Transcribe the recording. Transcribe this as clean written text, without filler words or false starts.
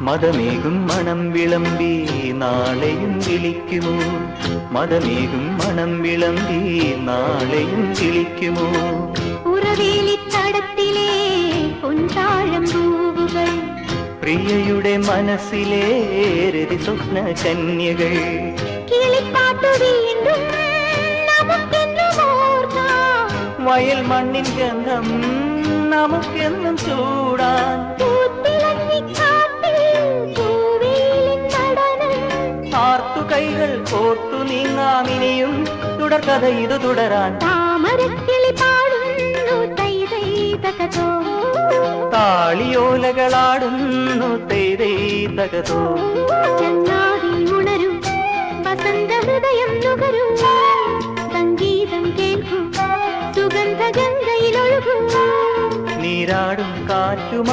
മദമേകും മണം വിളമ്പി നാളെയും വിളിക്കുമോ, മദമേകും മണം വിളമ്പി നാളെയും വിളിക്കുമോ. ഉറവേലിത്തടത്തിലെ പൊൻതാഴം പൂവുകൾ, പ്രിയയുടെ മനസ്സിലെ രതി സ്വപ്ന കന്യകൾ. കിളിപ്പാട്ടു വീണ്ടും നമുക്കെന്നും ഓർക്കാം, വയൽ മണ്ണിൻ ഗന്ധം നമുക്കെന്നും ചൂടാൻ. ആർത്തുകൈകൾ കോർത്തു നീങ്ങാമിനിയും തുടർക്കഥ ഇത് തുടരാൻ. താമരക്കിളി പാടുന്നു തൈ തൈ തകതോ, താളിയോലകളാടുന്നു തൈ തൈ തകതോ. ചങ്ങാതി ഉണരും വസന്ത ഹൃദയം നുകരും, സംഗീതം കേൾക്കും സുഗന്ധ ഗംഗയിലൊഴുകും. നീരാടും കാറ്റും